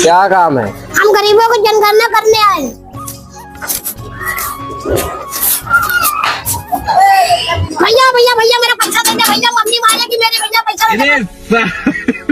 क्या काम है? हम गरीबों को जनगणना करने आए। भैया भैया भैया मेरा पैसा दे दे भैया, मम्मी मारेगी मेरे, भैया पैसा दे दे।